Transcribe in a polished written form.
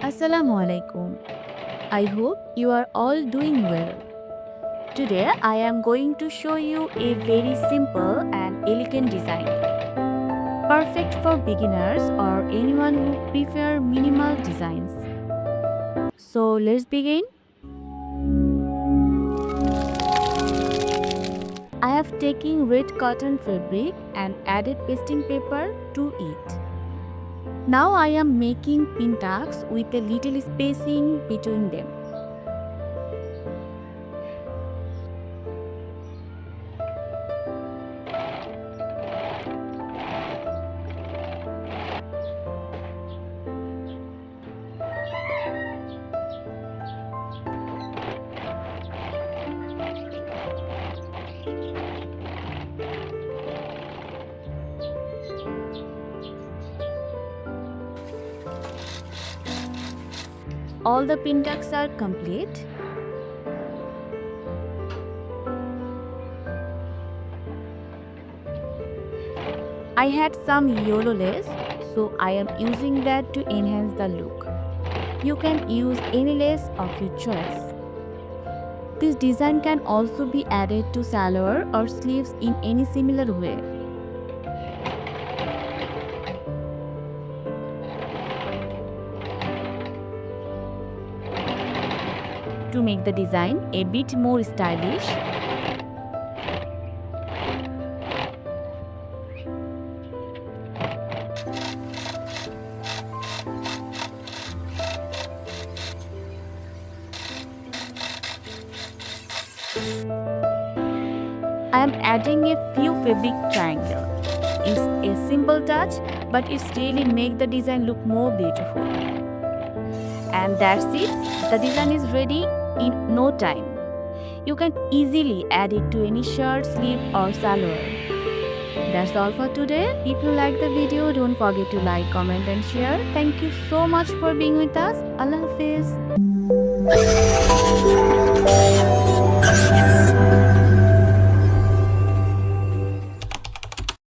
Assalamu alaikum. I hope you are all doing well. Today I am going to show you a very simple and elegant design, perfect for beginners or anyone who prefer minimal designs. So let's begin. I have taken red cotton fabric and added pasting paper to it. Now I am making pintucks with a little spacing between them. All the pintucks are complete. I had some yellow lace, so I am using that to enhance the look. You can use any lace of your choice. This design can also be added to salwar or sleeves in any similar way. To make the design a bit more stylish, I am adding a few fabric triangles. It's a simple touch, but it really makes the design look more beautiful. And that's it. The design is ready in no time. You can easily add it to any shirt, sleeve or salwar. That's all for today. If you like the video, don't forget to like, comment and share. Thank you so much for being with us. Allah Hafiz.